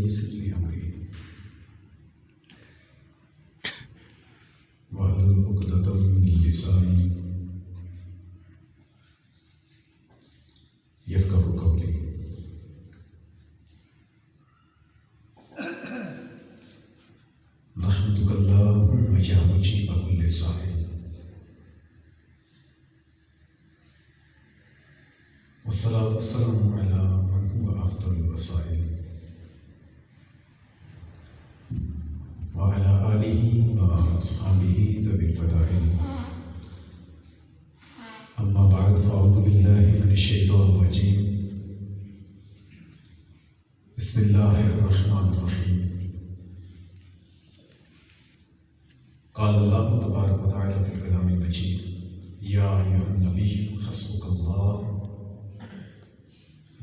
ويسر لي أمري واحلل عقدة من لساني يفقهوا قولي. نحمدك اللهم يا مجيب كل سائل والصلاة والسلام على من هو أفضل الوسائل وعلى آله وأصحابه ذوي الفضائل. أما بعد فأعوذ بالله من الشيطان الرجيم. بسم الله الرحمن الرحيم. قال الله تبارك وتعالى في الكلام المجيد: يا أيها النبي حسبك الله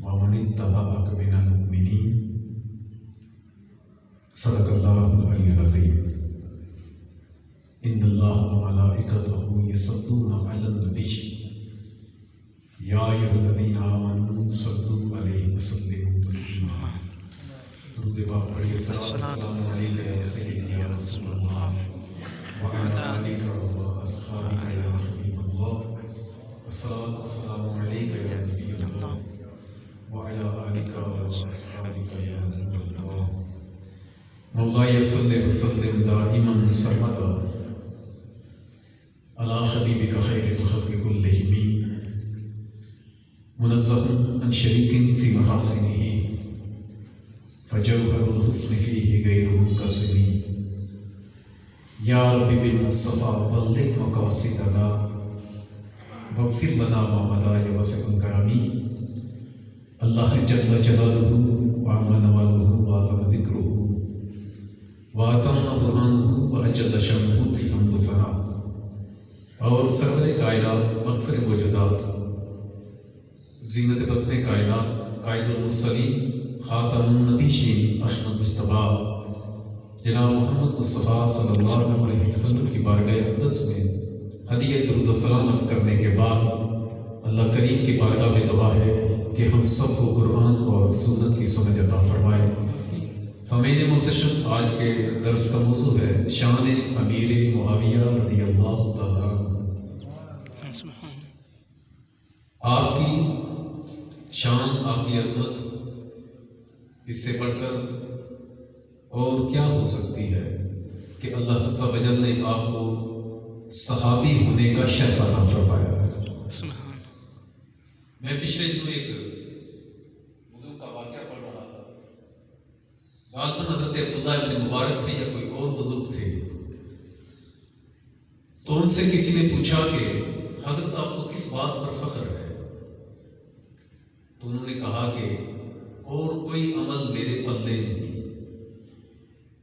ومن اتبعك من المؤمنين. صدق الله العلي العظيم. إن الله وملائكته يصلون على النبي يا أيها الذين آمنوا صلوا عليه وسلموا تسليما. درود پاک پڑھیے. السلام علیکم یا سیدی یا رسول اللہ وعلى آلك وأصحابك يا حبيب الله. الصلاة والسلام عليك يا نبي الله وعلى آلك وأصحابك يا نور الله. مولاي صل وسلم دائما سرمدا على حبيبك خير الخلق كلهم منزه عن شريك في محاسنه فجوهر الحسن فيه غير منقسم. یا رب بالمصطفى بلغ مقاصدنا واغفر لنا ما مضى يا واسع الكرم. اللہ جل جلالہ وعم نوالہ وعظم ذکرہ واتم برہانہ وأجل شانہ کی حمد و ثنا. اور سرور کائنات مغفر موجودات زینت بزم کائنات قائد المرسلین خاتم النبیین احمد مجتبیٰ جناب محمد مصطفیٰ صلی اللہ علیہ وسلم کی بارگاہ اقدس میں ہدیہ درود و سلام عرض کرنے کے بعد اللہ کریم کی بارگاہ میں دعا ہے کہ ہم سب کو قرآن اور سنت کی سمجھ عطا فرمائے. سامعین محتشم، آج کے درس کا موضوع ہے شان امیر معاویہ رضی اللہ تعالیٰ عنہ. آپ کی شان، آپ کی عظمت، اس سے بڑھ کر اور کیا ہو سکتی ہے کہ اللہ عز و جل نے آپ کو صحابی ہونے کا شرف عطا فرمایا ہے. میں پچھلے دنوں ایک بزرگ کا واقعہ پڑھ رہا تھا. غالباً حضرت عبداللہ ابن مبارک تھے یا کوئی اور بزرگ تھے. تو ان سے کسی نے پوچھا کہ حضرت آپ کو کس بات پر فخر ہے؟ تو انہوں نے کہا کہ اور کوئی عمل میرے پلے نہیں،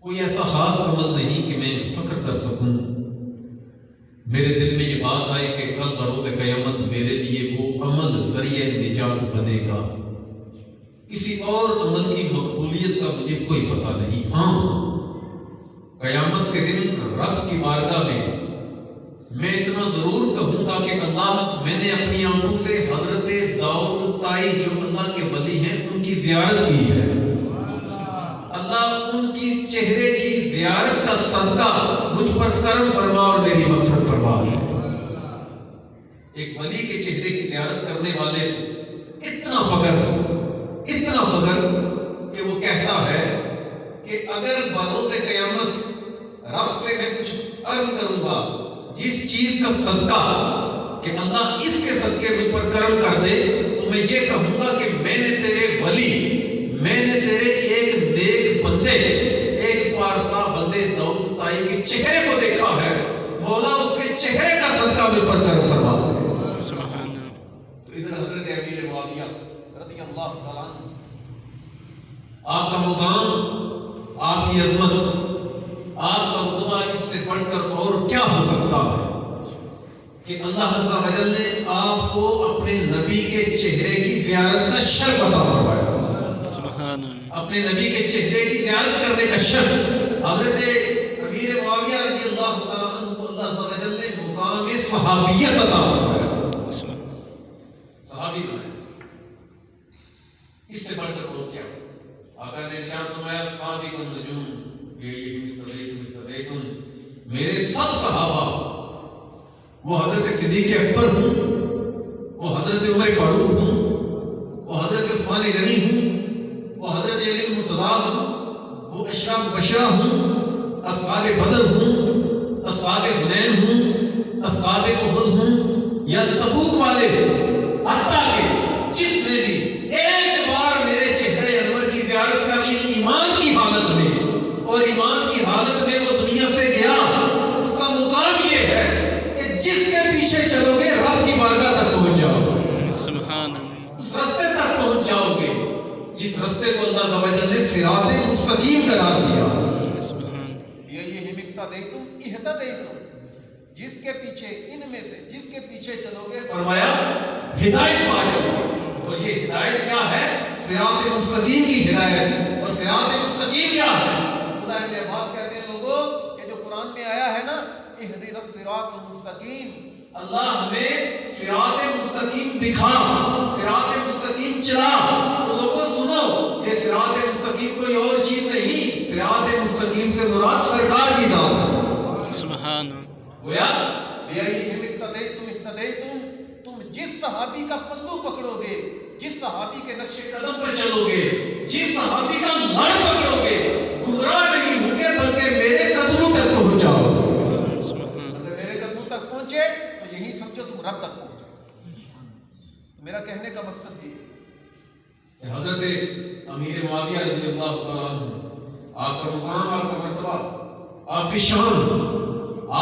کوئی ایسا خاص عمل نہیں کہ میں فخر کر سکوں. میرے دل میں یہ بات آئے کہ کل بروز قیامت میرے لیے وہ عمل ذریعہ نجات بنے گا. کسی اور عمل کی مقبولیت کا مجھے کوئی پتہ نہیں. ہاں، قیامت کے دن رب کی بارگاہ میں اتنا ضرور کہوں گا کہ اللہ، میں نے اپنی آنکھوں سے حضرت داؤد طائی جو اللہ کے ولی ہیں ان کی زیارت کی ہے. اللہ ان کی چہرے کی زیارت کا صدقہ مجھ پر کرم فرما اور میری مغفرت فرما. ایک ولی کے چہرے کی زیارت کرنے والے اتنا فخر کہ وہ کہتا ہے کہ اگر بروز قیامت رب سے میں کچھ عرض کروں گا جس چیز کا صدقہ کہ اللہ اس کے صدقے مجھ پر کرم کر دے، تو میں یہ کہوں گا کہ میں نے تیرے ولی، میں نے تیرے ایک نیک بندے، ایک پارسا بندے داؤد طائی کے چہرے کو دیکھا ہے. مولا اس کے چہرے کا صدقہ مجھ پر کرم فرما دے. تو ادھر حضرت امیر معاویہ رضی اللہ تعالیٰ عنہ، آپ کا مقام، آپ کی عظمت، آپ کا رتبہ اس سے بڑھ کر اور کیا ہو سکتا ہے کہ اللہ عز و جل نے آپ کو اپنے نبی کے چہرے کی زیارت کا شرف عطا فرمایا. اپنے نبی کے چہرے کی زیارت کرنے کا شرف حضرت امیر معاویہ رضی اللہ تعالیٰ عنہ کو اللہ عز و جل نے مقام صحابیت عطا فرمایا، صحابی بنایا. اس سے بڑھ کر اور کیا؟ آقا نے ارشاد فرمایا سابقا النجوم یہ میرے سب صحابہ، وہ حضرت صدیق اکبر ہوں، وہ حضرت عمر فاروق ہوں، وہ حضرت عثمان غنی ہوں، وہ حضرت علی المرتضیٰ ہوں، وہ اشراف بشرا ہوں، اصحاب بدر ہوں، اصحاب حنین ہوں، اصحاب احد ہوں، یا تبوک والے ہوں، حتیٰ کہ جس نے بھی ایک بار میرے چہرے انور کی زیارت کر لی ایمان کی حالت میں، اور ایمان کی حالت میں وہ دنیا سے گیا، اس کا مقام یہ ہے کہ جس کے پیچھے چلو گے رب کی بارگاہ تک پہنچ جاؤ گے، سبحان اللہ، اس رستے تک پہنچ جاؤ گے جس رستے کو اللہ عز و جل نے صراط مستقیم قرار دیا۔ یہ اقتدیتم اہتدیتم، جس کے پیچھے ان میں سے جس کے پیچھے چلو گے فرمایا ہدایت پا جاؤ گے، اور یہ ہدایت کیا ہے؟ صراط مستقیم کی ہدایت۔ اور صراط مستقیم کیا ہے؟ عبداللہ ابن عباس کہتے ہیں لوگوں، یہ جو قرآن میں آیا ہے نا اہدنا الصراط المستقیم، اللہ ہمیں صراط مستقیم دکھا، صراط مستقیم چلا۔ تو لوگوں سنو، یہ صراط مستقیم کوئی اور چیز نہیں، صراط مستقیم سے مراد سرکار کی ذات ہے۔ سبحان اللہ، گویا اہتدیتم، تم جس صحابی کا پلو پکڑو گے، جس صحابی کے نقش قدم پر چلو گے، جس صحابی کا لڑ پکڑو گے، گمراہ نہیں ہوں گے بلکہ میرے قدموں تک پہنچ جاؤ گے۔ اگر میرے قدموں تک پہنچے تو یہی سمجھو تم رب تک پہنچے۔ میرا کہنے کا مقصد یہ ہے، حضرت امیر معاویہ رضی اللہ تعالیٰ عنہ، آپ کا مقام، آپ کا مرتبہ، آپ کی شان،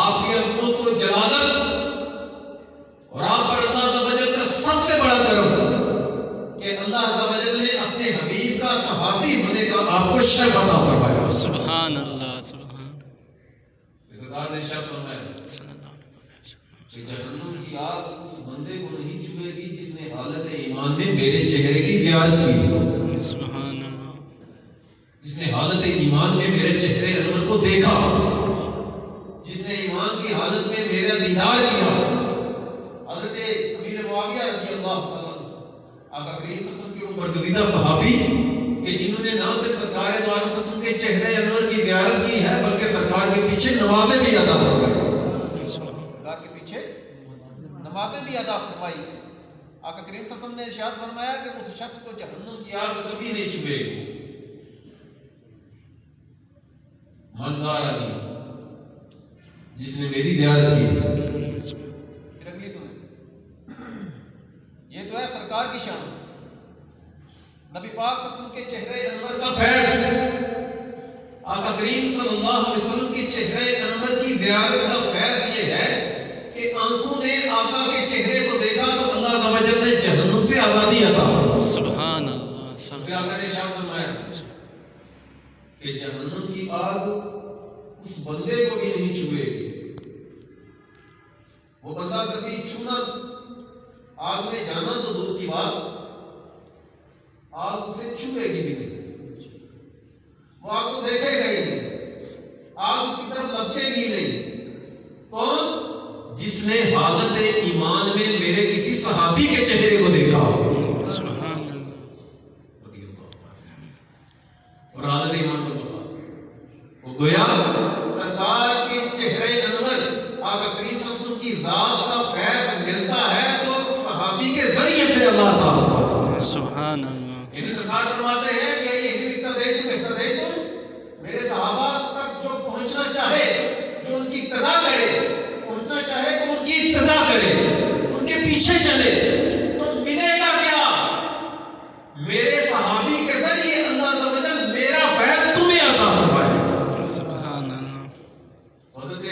آپ کی عظمت و جلالت، اور آپ پر اللہ عز و جل کا سب سے بڑا کرم کہ اللہ عز و جل نے اپنے حبیب کا صحابی ہونے کا آپ کو شرف عطا فرمایا۔ سبحان اللہ، سبحان عزتدار نے ارشاد فرمایا کہ جہنم کی آگ اس بندے کو نہیں چھوئے گی جس نے حالت ایمان میں میرے چہرے کی زیارت کی، سبحان اللہ، جس نے حالت ایمان میں میرے چہرے انور کو دیکھا، جس نے ایمان کی حالت میں میرا دیدار کیا۔ حضرت امیر معاویہ رضی اللہ تعالیٰ آقا کریم صلی اللہ علیہ وسلم کے وہ برگزیدہ صحابی کہ جنہوں نے نہ صرف سرکار دو عالم صلی اللہ علیہ وسلم کے چہرے انور کی زیارت کی ہے بلکہ سرکار کے پیچھے نمازیں بھی ادا فرمائی، سرکار کے پیچھے نمازیں بھی ادا فرمائی۔ آقا کریم صلی اللہ علیہ وسلم نے ارشاد فرمایا کہ اس شخص کو جہنم کی آگ کبھی نہیں چھوئے گی۔ منظارنی، جس نے میری زیارت کی۔ پھر اگلی سنیں، یہ تو ہے سرکار کی شان، نبی پاک صلی اللہ علیہ وسلم کے چہرے انور کا فیض، آقا کریم صلی اللہ علیہ وسلم کے چہرے انور کی زیارت کا فیض یہ ہے کہ آنکھوں نے آقا کے چہرے کو دیکھا تو اللہ عز و جل نے جہنم سے آزادی عطا فرمائی۔ سبحان اللہ، پھر آقا نے ارشاد فرمایا کہ جہنم کی آگ اس بندے کو بھی نہیں چھوئے گی، وہ بندہ کبھی چھونا، آگ میں جانا تو دور کی بات، آگ اسے چھوئے گی بھی نہیں، وہ آگ کو دیکھے گا ہی نہیں، آگ اس کی طرف لپکے گی نہیں۔ کون؟ جس نے حالت ایمان میں میرے کسی صحابی کے چہرے کو دیکھا، سبحان اللہ، اور حالت ایمان پر بخار وہ گویا سرکار کے چہرے انور آقا کریم صلی اللہ علیہ وسلم کی ذات کا فیض ملتا ہے تو صحابی کے ذریعے سے اللہ تعالیٰ فرماتا ہے۔ سبحان اللہ، یعنی سرکار فرماتے ہیں کہ یہ اقتدیتم، میرے صحابہ تک جو پہنچنا چاہے، جو ان کی اقتدا کرے، پہنچنا چاہے تو ان کی اقتدا کرے، ان کے پیچھے چلے تو ملے گا کیا؟ میرے صحابی کے ذریعے اللہ عز و جل میرا فیض تمہیں عطا فرمائے۔ سبحان اللہ، حضرت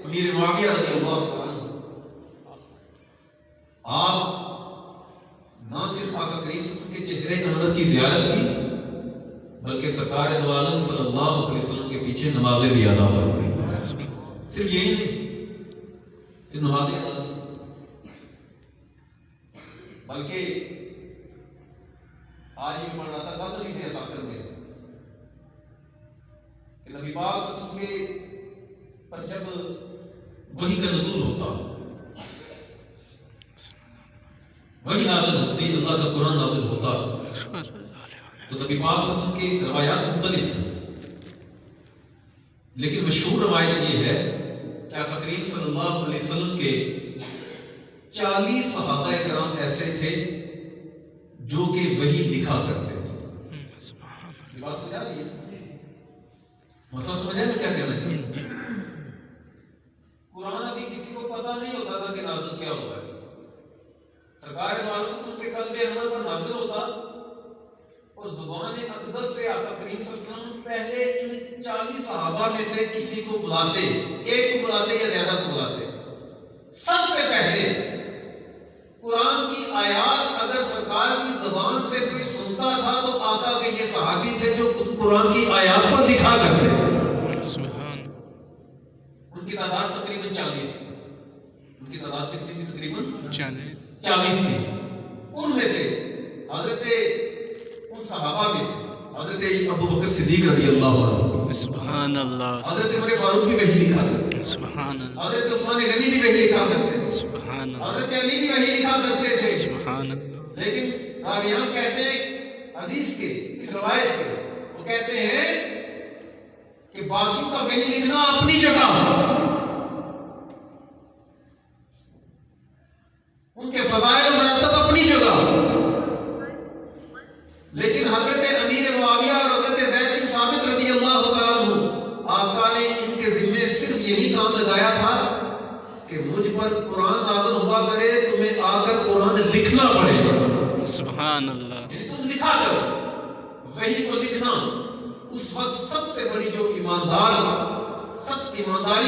امیر معاویہ رضی اللہ تعالیٰ عنہ، آپ نہ صرف آقا کریم صلی اللہ علیہ وسلم کے چہرے انور کی زیارت کی بلکہ سرکار دو عالم صلی اللہ علیہ وسلم کے پیچھے نمازیں بھی ادا فرمائی۔ صرف یہی نہیں، صرف نمازیں ادا نہیں، بلکہ آج بھی پڑھ رہا تھا کل نہیں پیسہ کرتے کہ نبی پاک صلی اللہ علیہ وسلم کے پر جب وحی کا نزول ہوتا، وحی نازل ہوتی، اللہ کا قرآن نازل ہوتا تو نبی پاک صلی اللہ علیہ وسلم کی روایات مختلف ہیں، لیکن مشہور روایت یہ ہے کہ آقا کریم صلی اللہ علیہ وسلم کے 40 صحابہ کرام ایسے تھے جو کہ وہی لکھا کرتے تھے۔ یہ بات سمجھ آ رہی ہے؟ مسئلہ سمجھ آئے میں کیا کہنا چاہتا ہوں؟ قرآن ابھی کسی کو پتا نہیں ہوتا تھا کہ نازل کیا ہوا ہے، سرکار دو عالم صلی اللہ علیہ وسلم کے قلب انور پر نازل ہوتا اور زبان اقدس سے آقا کریم صلی اللہ علیہ وسلم پہلے ان 40 صحابہ میں سے کسی کو بلاتے، ایک کو بلاتے یا زیادہ کو بلاتے۔ سب سے پہلے قرآن کی آیات اگر سرکار کی زبان سے کوئی سنتا تھا تو آقا کے یہ صحابی تھے جو قرآن کی آیات کو لکھا کرتے تھے۔ سبحان ان کی تعداد تقریباً 40 تھی۔ ان کی تعداد کتنی تھی؟ تقریباً 40 تھی۔ ان میں سے حضرت ان صحابہ میں سے حضرت ابو بکر صدیق رضی اللہ عنہ، سبحان اللہ، حضرت عمر فاروق بھی وہی لکھا کرتے تھے، سبحان اللہ، حضرت عثمان غنی بھی وہی لکھا کرتے تھے، سبحان اللہ، حضرت علی بھی وہی لکھا کرتے تھے۔ سبحان اللہ، لیکن راویان کہتے ہیں حدیث کے اس روایت کے، وہ کہتے ہیں کہ باقیوں کا وہی لکھنا اپنی جگہ، ان کے فضائل و مراتب اپنی جگہ، لیکن حضرت امیر معاویہ اور حضرت زید بن ثابت رضی اللہ تعالیٰ عنہ، آقا نے ان کے ذمے صرف یہی کام لگایا تھا کہ مجھ پر قرآن نازل ہوا کرے، تمہیں آ کر قرآن لکھنا پڑے گا۔ سبحان اللہ، تم لکھا کرو، وہی کو لکھنا۔ اس وقت سب سے بڑی جو ایمانداری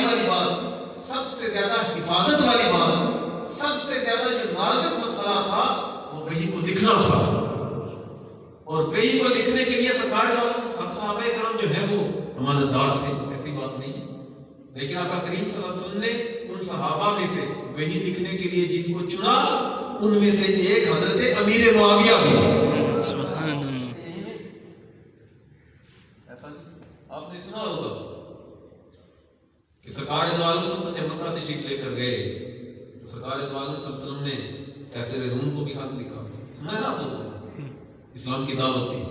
والی بات، سب سے زیادہ حفاظت والی بات، سب سے زیادہ جو نازک مسئلہ تھا وہ وہی کو لکھنا تھا۔ اور وہی کو لکھنے کے لیے سرکار اور سب صحابہ کرام جو ہیں وہ امانت دار تھے، ایسی بات نہیں۔ لیکن آقا کریم صلی اللہ علیہ وسلم نے ان صحابہ میں سے وہی لکھنے کے لیے جن کو چنا، ان میں سے ایک حضرت امیر معاویہ بھی۔ سبحان اللہ، ایسا آپ نے سنا ہوگا کہ سرکار دو عالم صلی اللہ علیہ وسلم جب مکہ تشریف لے کر گئے تو سرکار دو عالم صلی اللہ علیہ وسلم نے کیسر روم کو بھی خط لکھا، سنا ہے نا آپ لوگوں نے؟ اسلام کی دعوت دی۔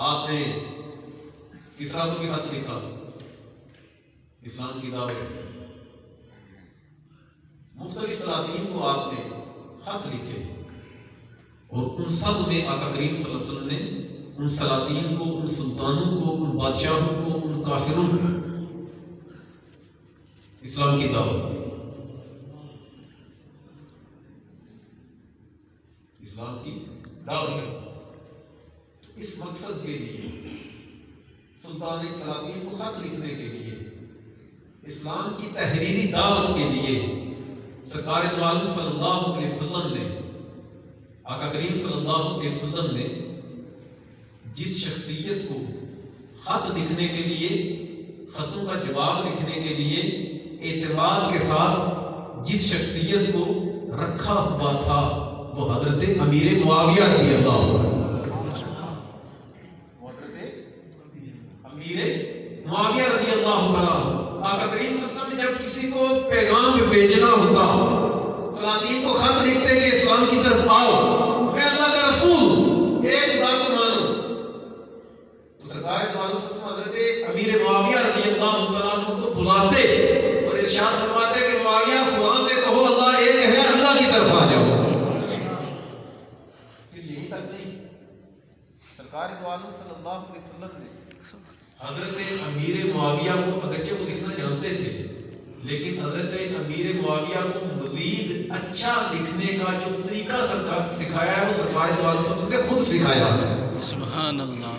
آپ نے کسرا کو بھی خط لکھا، اسلام کی دعوت دی۔ مختلف سلاطین کو آپ نے خط لکھے، اور ان سب میں آقا کریم صلی اللہ علیہ وسلم نے ان سلاطین کو، ان سلطانوں کو، ان بادشاہوں کو، ان کافروں کو اسلام کی دعوت دی، اسلام کی دعوت دی۔ اس مقصد کے لیے سلطان سلاطین کو خط لکھنے کے لیے، اسلام کی تحریری دعوت کے لیے سرکار دو عالم صلی اللہ علیہ وسلم نے، آقا کریم صلی اللہ علیہ وسلم نے جس شخصیت کو خط لکھنے کے لیے، خطوں کا جواب لکھنے کے لیے اعتماد کے ساتھ جس شخصیت کو رکھا ہوا تھا وہ حضرت امیر معاویہ رضی اللہ عنہ، معاویہ رضی اللہ تعالیٰ عنہ۔ آقا کریم صلی اللہ علیہ وسلم نے جب کسی کو پیغام بھیجنا ہوتا، سلاطین کو خط لکھتے کہ اسلام کی طرف آؤ، میں اللہ کا رسول، ایک خدا کو مانو، تو سرکار دو عالم صلی اللہ علیہ وسلم حضرت امیر معاویہ رضی اللہ تعالیٰ عنہ کو بلاتے اور ارشاد فرماتے کہ معاویہ فلاں سے کہو اللہ ایک ہے، اللہ کی طرف آ جاؤ۔ پھر یہی تک نہیں، سرکار دو عالم صلی اللہ علیہ وسلم نے حضرت امیر معاویہ کو، اگرچہ وہ لکھنا جانتے تھے، لیکن حضرت امیر معاویہ کو مزید اچھا لکھنے کا جو طریقہ سرکار سکھایا ہے وہ سرکار دو عالم صلی اللہ علیہ وسلم نے خود سکھایا ہے۔ سبحان اللہ،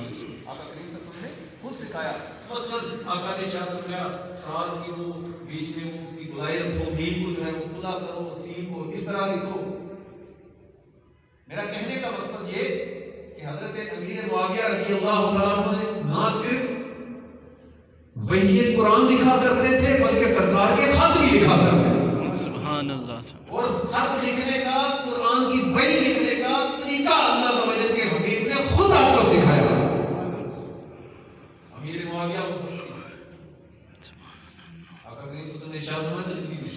آقا کریم صلی اللہ علیہ وسلم نے خود سکھایا۔ مثلا آقا نے ارشاد فرمایا ساز کی وہ بیچ میں اس کی گلائی رکھو، میم کو جو ہے وہ کھلا کرو، سین کو اس طرح لکھو۔ میرا کہنے کا مقصد یہ کہ حضرت امیر معاویہ رضی اللہ تعالیٰ عنہ نے نہ صرف وہی قرآن لکھا کرتے تھے بلکہ سرکار کے خط بھی لکھا کرتے تھے۔ سبحان اللہ، اور خط لکھنے کا، قرآن کی وحی لکھنے کا طریقہ اللہ عز و جل کے حبیب نے خود آپ کو سکھایا۔ امیر معاویہ آقا کریم صلی اللہ علیہ وسلم نے ارشاد فرمایا ترمذی میں،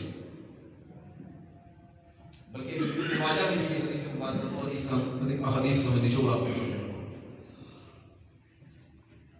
بلکہ ابن ماجہ میں بھی حدیث مبارک، حدیث کا میں نچوڑ آپ کو سمجھاتا ہوں۔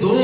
2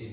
1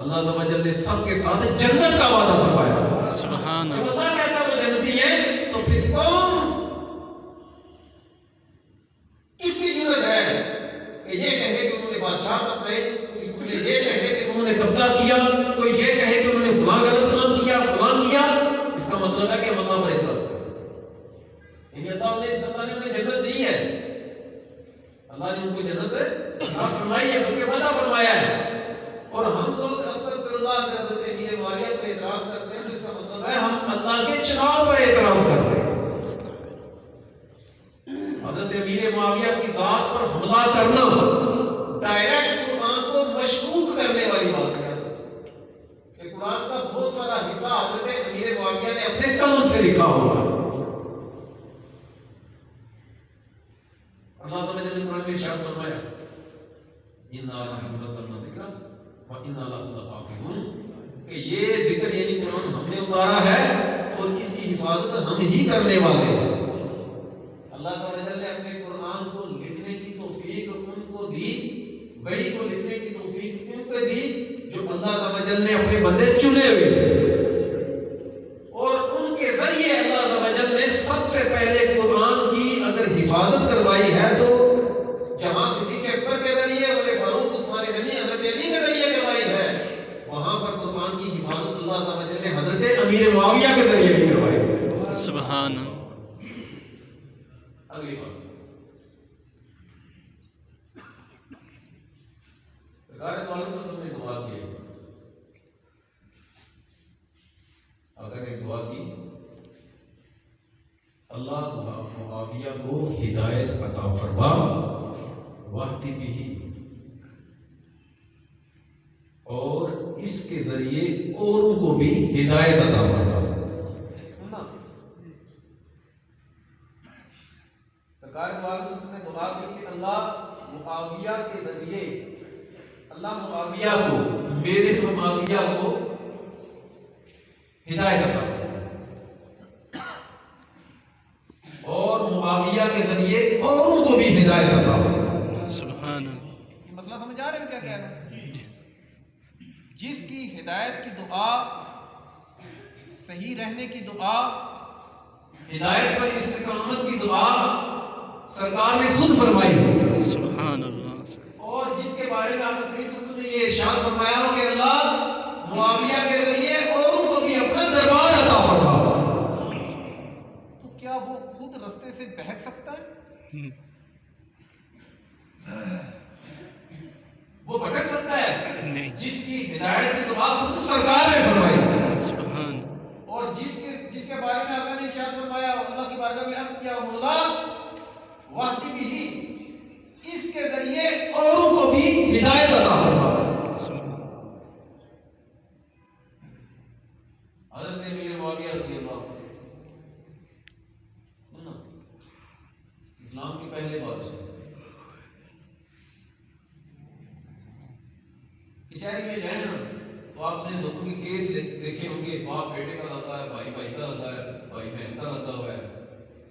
اللہ عز و جل نے سب کے ساتھ جنت کا وعدہ فرمایا. سبحان جب اللہ. اللہ کہتا ہے وہ جنتی ہیں تو پھر کون کس کی ضرورت ہے کہ یہ کہے کہ انہوں نے بادشاہت اپنے، کوئی یہ کہے کہ انہوں نے قبضہ کیا، کوئی یہ کہے کہ انہوں نے فلاں غلط کام کیا، فلاں کیا. اس کا مطلب ہے کہ ہم اللہ پر اعتراض کریں. یعنی اللہ نے انہیں جنت دی ہے، اللہ نے ان کو جنت عطا فرمائی ہے، بلکہ وعدہ فرمایا ہے. اور ہم لوگ استغفر اللہ کے حضرت امیر معاویہ پر اعتراض کرتے ہیں، جس کا مطلب ہے ہم اللہ کے چناؤ پر اعتراض کر رہے ہیں. حضرت امیر معاویہ کی ذات پر حملہ کرنا ڈائریکٹ قرآن کو مشکوک کرنے والی بات ہے کہ قرآن کا بہت سارا حصہ حضرت امیر معاویہ نے اپنے قلم سے لکھا ہوا ہے. اللہ سمجھے نے قرآن میں ارشاد فرمایا اِنَّا نَحْنُ نَزَّلْنَا الذِّكْرَ وَإِنَّا لَهُ لَحَافِظُونَ کہ یہ ذکر یعنی قرآن ہم نے اتارا ہے اور اس کی حفاظت ہم ہی کرنے والے ہیں. اللہ تعالیٰ نے اپنے قرآن کو لکھنے کی توفیق ان کو دی، وحی کو لکھنے کی توفیق ان کو دی جو اللہ تعالیٰ نے اپنے بندے چنے ہوئے تھے، اور ان کے ذریعے اللہ تعالیٰ نے سب سے پہلے قرآن کی اگر حفاظت کروائی ہے تو جہاں صدیق اکبر کے ذریعے، عمر فاروق، عثمان غنی، حضرت علی کے ذریعے کروائی ہے، وہاں پر قرآن کی حفاظت اللہ تعالیٰ نے حضرت امیر معاویہ کے ذریعے بھی کروائی ہے. سبحان اللہ. اگلی بات سرکار دو عالم سے نے دعا کی، اگر ایک دعا کی اللہ معاویہ کو ہدایت عطا فرما واہدی بہ، اور اس کے ذریعے اوروں کو بھی ہدایت عطا فرما. سرکار دو عالم سے نے دعا کی کہ اللہ معاویہ کے ذریعے، اللہ معاویہ کو، میرے معاویہ کو ہدایت عطا فرما، اور معاویہ کے ذریعے اوروں کو بھی ہدایت عطا فرما. سبحان اللہ. یہ مسئلہ سمجھ آ رہے ہیں کیا کہہ رہے ہیں؟ جس کی ہدایت کی دعا، صحیح رہنے کی دعا، ہدایت پر استقامت کی دعا سرکار نے خود فرمائی، سبحان اللہ. اور جس کے بارے میں آپ کریم صلی اللہ علیہ وسلم نے یہ ارشاد فرمایا ہو کہ اللہ معاویہ کے ذریعے اوروں کو بھی اپنا دربار عطا فرما، تو کیا وہ خود رستے سے بہک سکتا ہے؟ وہ بھٹک سکتا ہے؟ نہیں. جس کی ہدایت کی دعا خود سرکار نے فرمائی، سبحان. اور جس کے بارے میں آپ نے ارشاد فرمایا، اللہ کی بارگاہ میں عرض کیا، مولا واہدی بہ، اس کے ذریعے اوروں کو بھی ہدایت عطا فرما. سبحان. حضرت امیر معاویہ رضی اللہ عنہ اسلام کی پہلے بادشاہ، کچہری میں جائیں نا تو آپ نے دونوں کے کیس دیکھے ہوں گے، باپ بیٹے کا لگا ہے، بھائی بھائی کا لگا ہے، بھائی بہن کا لگا ہوا ہے،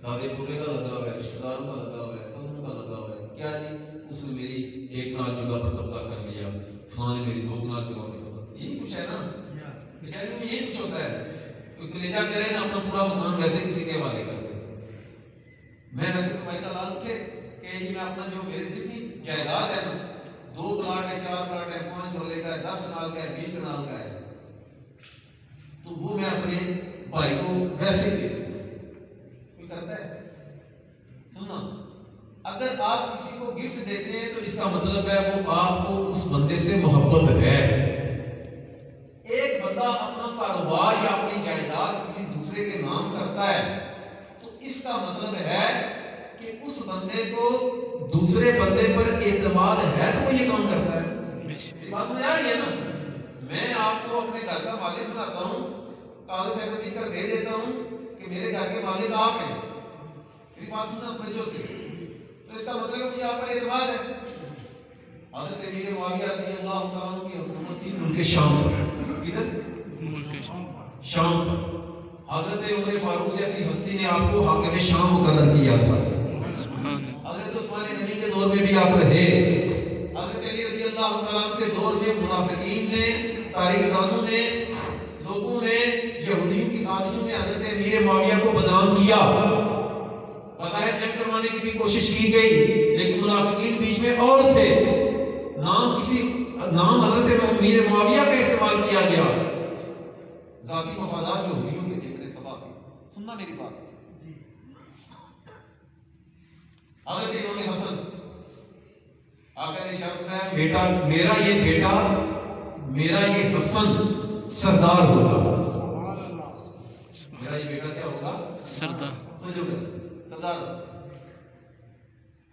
دادے پوتے کا لگا ہوا ہے، رشتہ داروں کا لگا ہوا ہے، کزنوں کا لگا ہوا ہے. کیا جی اس نے میری ایک کنال جگہ پر قبضہ کر لیا، فلاں نے میری 2 کنال جگہ پر قبضہ. یہی کچھ ہے نا کچہری میں، یہی کچھ ہوتا ہے. کوئی کلیجہ کرے نا اپنا پورا مکان ویسے کسی کے حوالے کر دے. میں ویسے تو بھائی کا لال اٹھے کہ جی میں اپنا جو میری جتنی جائیداد ہے نا، 2 پلاٹ ہے، 4 پلاٹ ہے، 5 مرلے کا ہے، 10 کنال کا ہے، 20 کنال کا ہے، تو وہ میں اپنے بھائی کو ویسے دے دوں. کوئی کرتا ہے؟ سننا، اگر آپ کسی کو گفٹ دیتے ہیں تو اس کا مطلب ہے وہ آپ کو اس بندے سے محبت ہے. ایک بندہ اپنا کاروبار یا اپنی جائیداد کسی دوسرے کے نام کرتا ہے تو اس کا مطلب ہے کہ اس بندے کو دوسرے بندے پر اعتماد ہے تو وہ یہ کام کرتا ہے. میری بات سمجھ آ رہی ہے نا؟ میں آپ کو اپنے گھر کا مالک بناتا ہوں، کاغذ سے لکھ کر دے دیتا ہوں کہ میرے گھر کے مالک آپ ہیں. میری بات سننا توجہ سے، تو اس کا مطلب ہے مجھے آپ پر اعتماد ہے. حضرت امیر معاویہ رضی اللہ تعالیٰ عنہ کی حکومت تھی ملک شام پر. کدھر؟ شام پر. حضرت عمر فاروق جیسی ہستی نے آپ کو حاکم شام مقرر کیا تھا. حضرت عثمان غنی کے دور میں بھی آپ رہے. حضرت علی رضی اللہ تعالیٰ عنہ کے دور میں منافقین نے تاریخ دانوں نے، لوگوں نے یہودیوں کی سازشوں میں حضرت امیر معاویہ کو بدنام کیا، بظاہر جنگ کروانے کی بھی کوشش کی گئی، لیکن منافقین بیچ میں اور تھے، نام حضرت امیر معاویہ کا استعمال کیا گیا، ذاتی مفادات یہودیوں کے تھے بڑے سبب کے۔ سننا میری بات، حضرت امام حسن آقا نے ارشاد فرمایا بیٹا میرا یہ حسن سردار ہوگا، میرا یہ بیٹا کیا ہوگا؟ سردار۔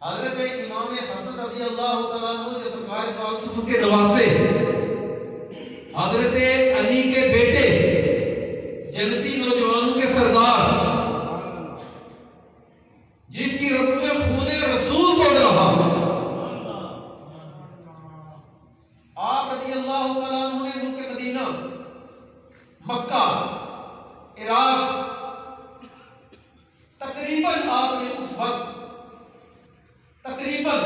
حضرت امام حسن رضی اللہ تعالیٰ عنہ کے سرکار دو عالم وسلم کے نواسے، حضرت علی کے بیٹے، جنتی نوجوانوں کے سردار، جس کی رگ میں خون رسول دوڑ رہا، آپ رضی اللہ تعالیٰ عنہ نے ملک مدینہ، مکہ، عراق، تقریباً آپ نے اس وقت تقریباً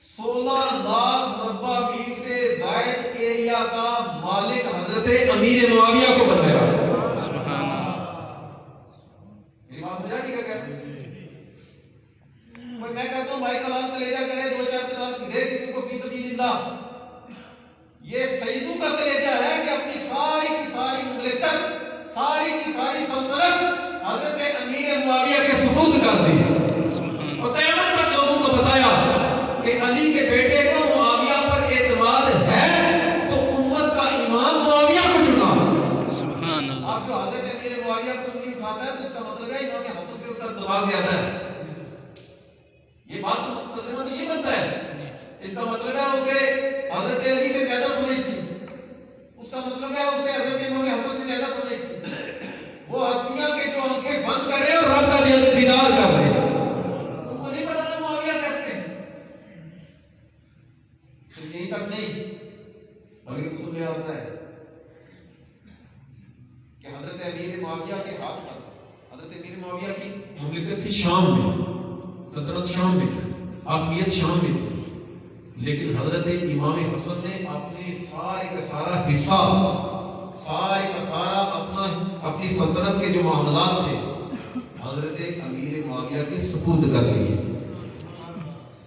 16 لاکھ مربع میل سے زائد ایریا کا مالک حضرت امیر معاویہ کو بنایا۔ سبحان اللہ۔ میری بات سمجھا نہیں کیا؟ میں کہتا ہوں بھائی کلام کلیجہ کرے، 2-4 کلام گرے کسی کو فی سبیل اللہ، یہ سیدوں کا کلیجہ ہے کہ اپنی ساری کی ساری مملکت، ساری کی ساری سلطنت حضرت امیر معاویہ کے سپرد کر دی، اور قیامت تک لوگوں کو بتایا کہ علی کے بیٹے کو معاویہ پر اعتماد ہے تو امت کا امام معاویہ کو چنا۔ سبحان اللہ۔ آپ جو حضرت امیر معاویہ کو نہیں اٹھاتا ہے تو اس کا مطلب ہے امام حسن سے اس کا دماغ زیادہ ہے، یہ بات تو ترجمہ تو یہ بنتا ہے، اس کا مطلب ہے اسے حضرت علی سے زیادہ سمجھ تھی، اس کا مطلب ہے اسے حضرت امام حسن سے زیادہ سمجھ تھی، وہ ہستیاں کے جو آنکھیں بند کر رہے ہیں اور رب کا دیدار کر رہے ہیں، ان کو نہیں پتا تھا معاویہ کیسے ہیں۔ صرف یہی تک نہیں بلکہ کتب میں آتا ہے کہ حضرت امیر معاویہ کے ہاتھ پر، حضرت امیر معاویہ کی مملکت تھی شام میں، سلطنت شام میں تھی، حاکمیت شام میں تھی، لیکن حضرت امام حسن نے اپنے سارے کا سارا حصہ، سارے کا سارا اپنی سلطنت کے جو معاملات تھے حضرت امیر معاویہ کے سپرد کر دیے،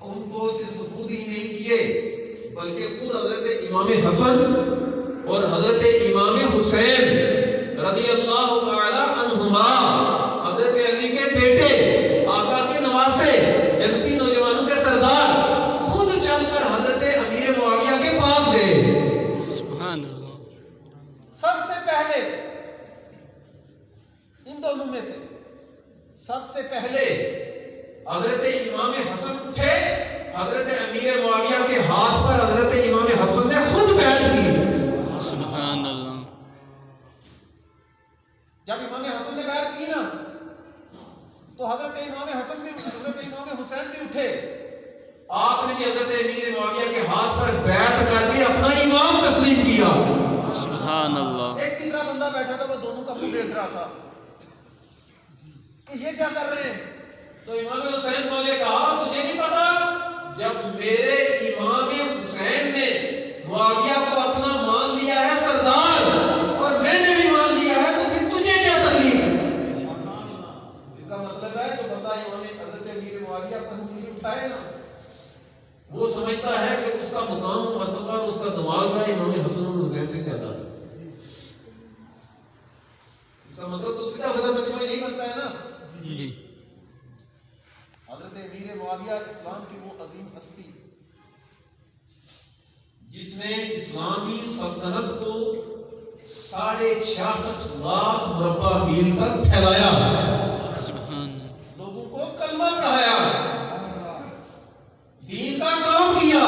ان کو صرف سپرد ہی نہیں کیے بلکہ خود حضرت امام حسن اور حضرت امام حسین رضی اللہ تعالی عنہما، حضرت علی کے بیٹے، آقا کے نواسے، جنتی نوجوانوں کے سردار، خود چل کر حضرت امیر معاویہ کے پاس گئے۔ سبحان اللہ۔ سب سے پہلے ان دونوں میں سے سب سے پہلے حضرت امام حسن اٹھے، حضرت امیر معاویہ کے ہاتھ پر حضرت امام حسن نے خود بیعت کی۔ سبحان اللہ۔ جب امام حسن نے بیعت کی نا تو حضرت امام حسن بھی، حضرت امام حسین بھی اٹھے، آپ نے بھی حضرت امیر معاویہ کے ہاتھ پر بیعت کر کے اپنا امام تسلیم کیا۔ سبحان اللہ۔ ایک تیسرا بندہ بیٹھا تھا، وہ دونوں کا منہ دیکھ رہا تھا کہ یہ کیا کر رہے ہیں۔ تو امام حسین کو نے کہا تجھے نہیں پتا جب میرے امام حسین نے معاویہ کو اپنا مان لیا ہے سردار اور میں نے بھی مان لیا ہے تو پھر تجھے کیا تکلیف ہے؟ اس کا مطلب ہے جو بندہ امام حضرت امیر معاویہ پر انگلی اٹھائے نا وہ سمجھتا ہے کہ اس کا مقام و مرتبہ اور اس کا دماغ ہے امام حسن اور حسین سے زیادہ تھا۔ اس کا مطلب تو سیدھا سیدھا ترجمہ یہی بنتا ہے نا جی۔ حضرت امیر معاویہ اسلام کی وہ عظیم ہستی جس نے اسلامی سلطنت کو 66.5 لاکھ مربع میل تک پھیلایا، سبحان اللہ۔ لوگوں کو کلمہ پڑھایا، دین کا کام کیا،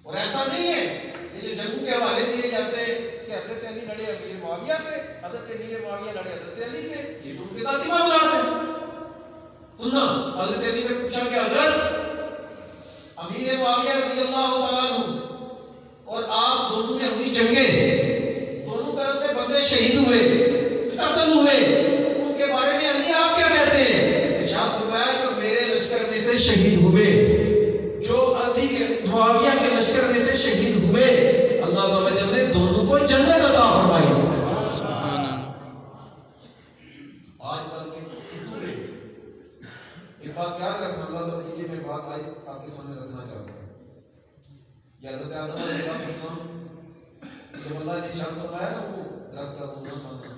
اور ایسا نہیں ہے یہ جو جنگوں کے حوالے دیے جاتے ہیں کہ حضرت علی لڑے امیر معاویہ سے، حضرت امیر معاویہ لڑے حضرت علی سے، یہ تو ان کے ذاتی معاملات ہیں۔ سننا، حضرت علی سے پوچھا کہ حضرت امیر معاویہ رضی اللہ تعالیٰ عنہ اور آپ دونوں میں ہوئی جنگیں، دونوں طرف سے بندے شہید ہوئے، قتل ہوئے، ان کے بارے میں علی آپ کیا کہتے ہیں؟ ارشاد فرمایا جو میرے لشکر میں سے شہید ہوئے، جو علی کے معاویہ کے لشکر میں شہید ہوئے اللہ عز و جل نے دونوں کو جنت عطا فرمائی. سبحان اللہ. آج کل کے فتورے ایک بات یاد رکھنا، اللہ عز و جل میں بات آج آپ کے سامنے رکھنا چاہتا ہوں. یہ حضرت آدم علیہ السلام جب اللہ نے ارشاد فرمایا نا وہ درخت کا وہ نہ کھانا،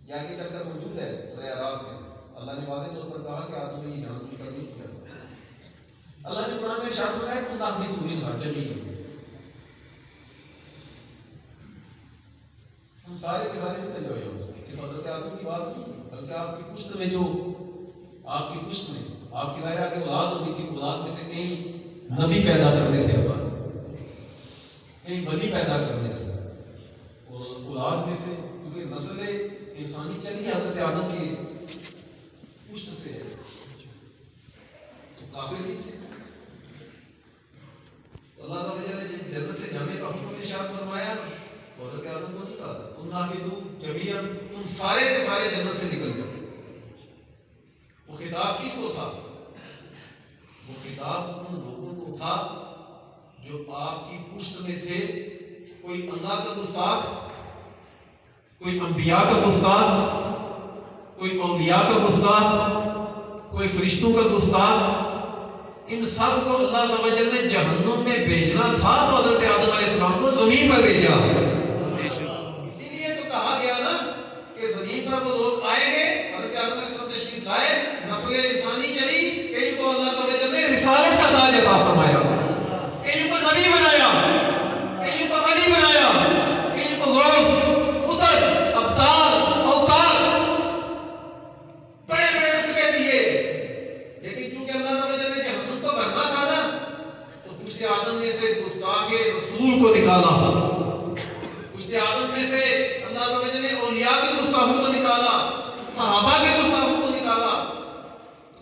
یہ آگے چل کر موجود ہے سورہ اعراف میں. اللہ نے واضح طور پر کہا کہ آدم نے یہ جان کر نہیں کیا. اللہ نے قرآن میں ارشاد فرمایا کہ اللہ بھی تمہیں ہر جگہ تم سارے کے سارے نکل جاؤ یہاں سے. کہ حضرت آدم کی بات نہیں ہے، بلکہ آپ کی پشت میں جو آپ کی پشت میں آپ کی ظاہر آگے اولاد ہونی تھی، اولاد میں سے کئی نبی پیدا کرنے تھے، اللہ کئی ولی پیدا کرنے تھے، اور اولاد میں سے کیونکہ نسل انسانی چلی حضرت آدم کے پشت سے ہے تو کافر نہیں تھے. تو اللہ تعالیٰ نے جنت سے جانے کا حکم ارشاد فرمایا تو حضرت آدم کو نہیں کہا تم جمیعاً تم سارے کے سارے جنت سے نکل جاؤ. وہ خطاب کس کو تھا؟ وہ خطاب ان لوگوں کو تھا جو آپ کی پشت میں تھے. کوئی اللہ کا گستاخ، کوئی انبیاء کا گستاخ، کوئی اولیاء کا گستاخ، کوئی فرشتوں کا گستاخ، ان سب کو اللہ عز و جل نے جہنم میں بھیجنا تھا تو حضرت آدم علیہ السلام کو زمین پر بھیجا. اسی لیے تو کہا گیا نا کہ زمین پر وہ لوگ آئیں گے. حضرت آدم علیہ السلام تشریف لائے، نسل انسانی چلی، کئی کو اللہ عز و جل نے رسالت کا تاج عطا فرمایا، کئی کو نبی بنایا، کئی کو ولی بنایا، کئی کو غوث، قطب، ابدال، اوتاد، بڑے بڑے رتبے دیے. لیکن چونکہ اللہ عز و جل نے جہنم کو بھرنا تھا نا تو پشت آدم میں سے گستاخ رسول کو نکالا، پشت آدم میں سے اللہ عز و جل نے اولیاء کے گستاخوں کو نکالا، صحابہ کے گستاخوں کو نکالا.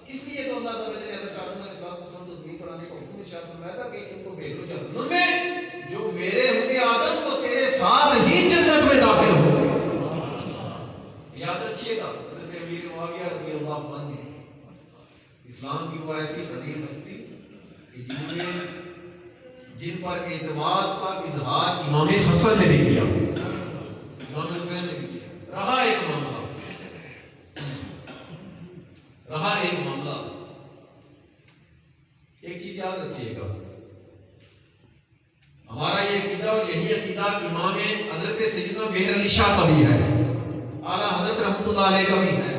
اس لیے تو اللہ عز و جل نے حضرت آدم علیہ السلام کو زمین پر آنے کا حکم ارشاد فرمایا تھا کہ ان کو بھیجو جہنم میں، جو میرے ہوں گے آدم کو تیرے ساتھ ہی جنت میں داخل ہوں گے. یاد رکھیے گا حضرت امیر معاویہ رضی اللہ عنہ اسلام کی وہ ایسی عظیم ہستی کہ جن پر اعتماد کا اظہار امام حسن نے بھی کیا، امام حسین نے بھی کیا. رہا ایک معاملہ. ایک چیز یاد رکھیے گا، ہمارا یہ عقیدہ اور یہی عقیدہ امام حضرت سیدنا مہر علی شاہ کا بھی ہے، اعلیٰ حضرت رحمۃ اللہ علیہ کا بھی ہے.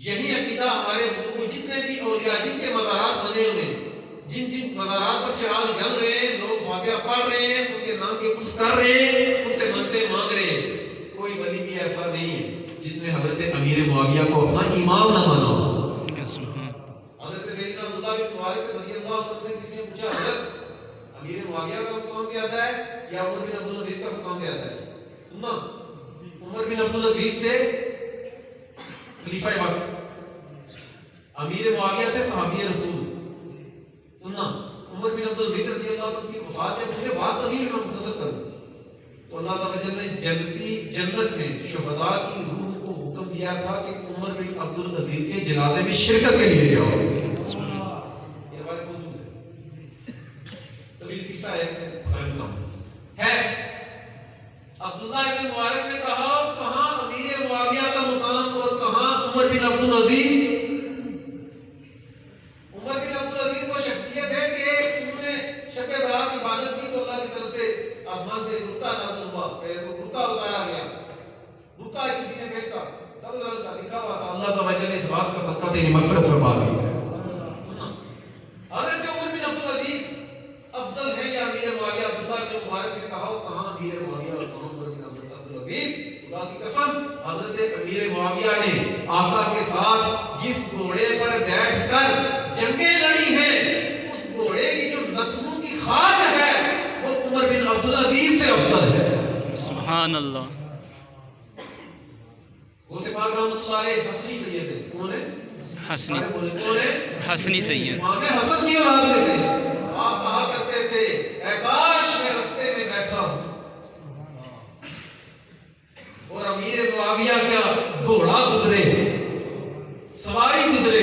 یہی عقیدہ ہمارے بزرگوں جتنے بھی اولیاء جن کے مزارات بنے ہوئے، جن مزارات پر چراغ جل رہے ہیں، لوگ فاتحہ پڑھ رہے ہیں، ان کے نام کے کچھ کر رہے ہیں، ان سے منتیں مانگ رہے ہیں، کوئی ولی بھی ایسا نہیں ہے جس نے حضرت امیر معاویہ کو اپنا امام نہ مانا. حضرت سیدنا عبداللہ بن مبارک رضی اللہ عنہ سے کسی نے پوچھا حضرت امیر معاویہ کا مقام زیادہ ہے یا عمر بن عبدالعزیز کا مقام زیادہ ہے؟ سننا، عمر بن عبدالعزیز تھے خلیفہ وقت، امیر معاویہ تھے صحابی رسول. سننا، عمر بن عبدالعزیز رضی اللہ عنہ کی وفات ہے، مجھے بات طویل میں مختصر کروں تو اللہ عز و جل نے جنت میں شہداء کی روح کو حکم دیا تھا کہ عمر بن عبدالعزیز کے جنازے میں شرکت کے لیے جاؤ. یہ روایت موجود ہے، طویل قصہ ہے عبداللہ ابن مبارک نے کہا کہاں امیر معاویہ کا مقام اور کہاں عمر بن عبدالعزیز. عمر بن عبدالعزیز وہ شخصیت ہے کہ انہوں نے شب برات عبادت کی تو اللہ کی طرف سے آسمان سے رکا نازل ہوا، رکا اتارا گیا، رکا کسی نے پھینکا، سبز رنگ کا لکھا ہوا تھا، اللہ تعالیٰ نے اس بات کا صدقہ تیری مغفرت فرما دی. حضرت عمر بن عبدالعزیز افضل ہے یا امیر معاویہ؟ عبداللہ بن مبارک نے کہا کہاں امیر معاویہ اور کہاں عمر بن عبدالعزیز. خدا کی قسم حضرت امیر معاویہ نے آقا کے ساتھ جس گھوڑے پر بیٹھ کر جنگیں لڑی ہیں، اس گھوڑے کی جو نتنوں کی خاک ہے وہ عمر بن عبدالعزیز سے افضل ہے. سبحان اللہ. وہ سے پاک رحمۃ اللہ علیہ حسنی سید ہے. کون ہے؟ حسنی سید. امام حسن کی اولاد میں سے. آپ کہا کرتے تھے اے کاش میں رستے میں بیٹھا ہوں. اور امیر معاویہ کیا گھوڑا گزرے، سواری گزرے،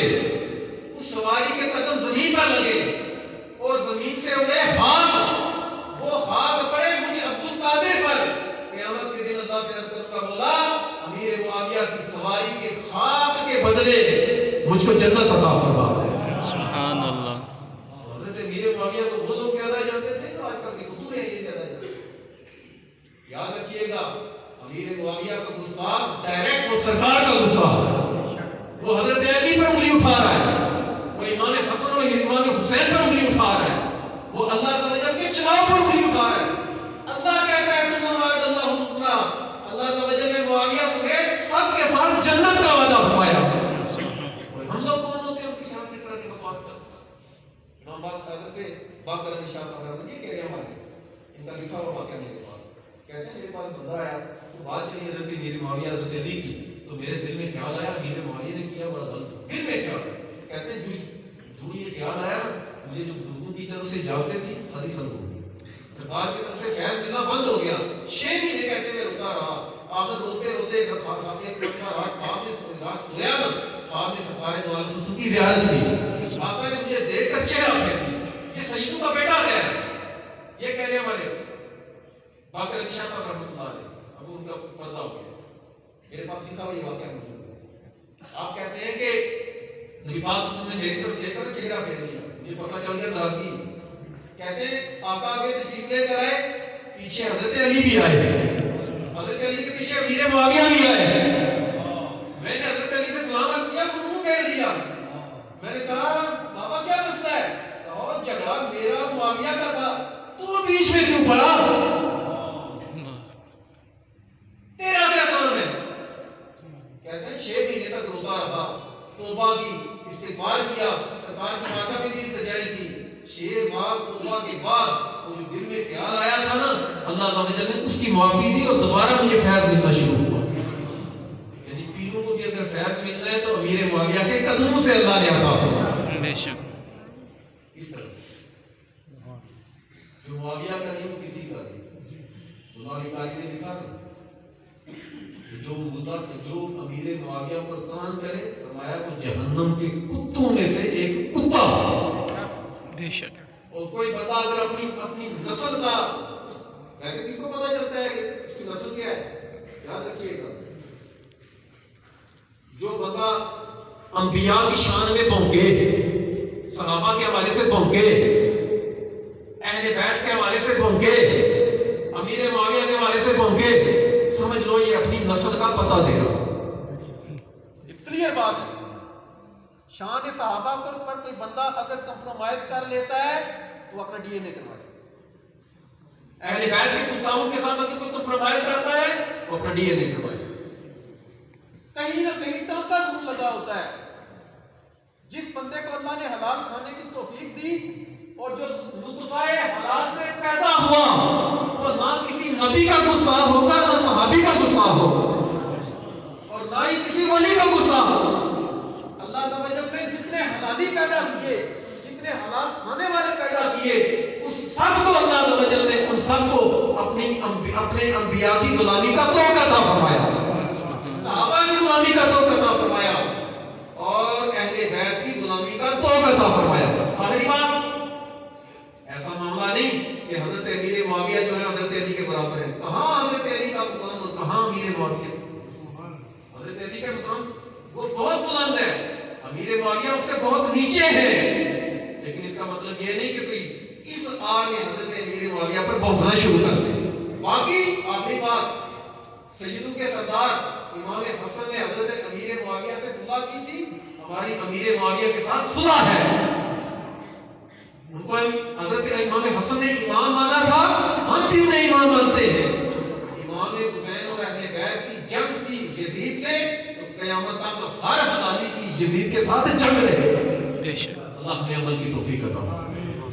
اس سواری کے قدم زمین پر لگے اور زمین سے اڑے سواری کے خاک کے بدلے مجھ کو جنت عطا فرما دے۔ سبحان اللہ۔ حضرت امیر معاویہ کو وہ لوگ زیادہ جانتے تھے جو آج کل کے فطور ہیں یہ زیادہ جانتے ہیں۔ یاد رکھیے گا امیر معاویہ کا گستاخ ڈائریکٹ وہ سرکار کا گستاخ ہے، وہ حضرت علی پر انگلی اٹھا رہا ہے، وہ امام حسن اور امام حسین پر انگلی اٹھا رہا ہے، وہ اللہ عز و جل کے چناؤ پر انگلی اٹھا رہا ہے۔ اللہ کہتا ہے اللہ الحسنی، اللہ عز و جل نے معاویہ سمیت سب کے ساتھ جنت کا وعدہ فرمایا۔ اور ہم لوگ کون ہوتے ہیں ان کی شان کس طرح کی بکواس کرتے؟ امام حضرت باقر علی شاہ صاحب یہ کہہ رہے ہیں ہمارے، ان کا لکھا ہوا واقعہ میرے پاس، کہتے ہیں میرے پاس بندہ آیا تو بات چلی حضرت امیر معاویہ حضرت علی کی، تو میرے دل میں خیال آیا امیر معاویہ نے کیا بڑا غلط، دل میں خیال آیا، کہتے ہیں جو یہ خیال آیا نا مجھے جو بزرگوں کی طرف سے اجازتیں تھی ساری سلب ہو گئی، سرکار کی طرف سے فیض ملنا بند ہو گیا، 6 مہینے کہتے میں روتا رہا، آخر روتے روتے کھاتے رات خواب میں رات سویا نا، خواب میں سرکار دو عالم وسلم کی زیارت کی، آقا نے مجھے دیکھ کر چہرہ پھیر دیا، یہ سیدوں کا بیٹا گیا ہے، یہ کہنے والے باقر علی شاہ صاحب رحمۃ اللہ علیہ، اب ان کا پردہ ہو گیا، میرے پاس لکھا ہوا یہ واقعہ موجود ہے۔ آپ کہتے ہیں کہ نبی پاک صلی اللہ علیہ وسلم نے میری طرف دیکھ کر چہرہ پھیر لیا، مجھے پتہ چل گیا ناراضگی، کہتے ہیں آقا آگے تشریف لے کر آئے، پیچھے حضرت علی بھی آئے، حضرت علی کے پیچھے امیر معاویہ بھی آئے، میں نے حضرت علی سے سلام عرض کیا، منہ پھیر لیا، میں نے کہا بابا کیا مسئلہ ہے؟ کہا جھگڑا میرا معاویہ کا تھا، تو بیچ میں کیوں پڑا؟ تیرا کیا کام ہے؟ کہتے ہیں 6 مہینے تک روتا رہا، توبہ کی، استغفار کیا، سرکار کی باتوں پہ دی تجاری کی، 6 ماہ توبہ کے بعد وہ جو دل میں خیال آیا تھا نا اللہ عز و جل نے اس کی معافی دی اور دوبارہ مجھے فیض ملنا شروع ہوا۔ یعنی پیروں کو بھی اگر فیض ملنا ہے تو امیر معاویہ کے قدموں سے اللہ نے عطا فرمایا۔ بے شک اس طرح جو معاویہ کا نہیں وہ کسی کا نہیں، اللہ قاری نے لکھا نا جو امیر معاویہ پر طعن کرے فرمایا وہ جہنم کے کتوں میں سے ایک کتا، بے شک۔ اور کوئی بندہ اگر اپنی نسل کا، ویسے کس کو پتہ چلتا ہے کہ اس کی نسل کیا ہے؟ یاد رکھیے گا جو بندہ انبیاء کی شان میں بھونکے، صحابہ کے حوالے سے بھونکے، اہل بیت کے حوالے سے بھونکے، امیر معاویہ کے حوالے سے بھونکے، سمجھ لو یہ اپنی نسل کا پتہ دے رہا۔ کلیئر بات ہے، شان صحابہ پر کوئی بندہ اگر کمپرومائز کر لیتا ہے تو اپنا ڈی این اے کروائے، اہل بیت کے گستاخوں کے ساتھ اگر کوئی کمپرومائز کرتا ہے وہ اپنا ڈی این اے کروائے، کہیں نہ کہیں ٹانکا ضرور لگا ہوتا ہے۔ جس بندے کو اللہ نے حلال کھانے کی توفیق دی اور جو لطفہ حلال سے پیدا ہوا وہ نہ کسی نبی کا گستاخ ہوگا نہ صحابی کا گستاخ ہوگا اور نہ ہی کسی ولی کا گستاخ ہوگا۔ اللہ عز و جل نے جتنے حلالی پیدا کیے، جتنے حلال کھانے والے پیدا کیے، اس سب کو اللہ عز و جل نے ان سب کو اپنے انبیاء کی غلامی کا توقع عطا فرمایا، صحابہ کی غلامی کا توقع عطا فرمایا اور اہل بیت کی غلامی کا توقع عطا فرمایا۔ آخری بات، ایسا معاملہ نہیں کہ حضرت امیر معاویہ جو ہے حضرت علی کے برابر ہے، کہاں حضرت علی کا مقام اور کہاں امیر معاویہ؟ حضرت علی کا مقام وہ بہت بلند ہے، امیر معاویہ اس سے بہت نیچے ہیں، لیکن اس کا مطلب یہ نہیں کہ کوئی اس آڑ میں حضرت امیر معاویہ پر بھونکنا شروع کر دے۔ باقی آخری بات، سیدوں کے سردار امام حسن نے حضرت امیر معاویہ سے صلح کی تھی، ہماری امیر معاویہ کے ساتھ صلح ہے، ان کو حضرت امام حسن نے امام مانا تھا، ہم بھی انہیں امام مانتے ہیں۔ امام حسین اور اہل بیت کی جنگ تھی یزید سے، تو قیامت تک ہر حلالی کی یزید کے ساتھ جنگ رہے۔ بے شک۔ اللہ ہمیں عمل کی توفیق عطا فرمائے۔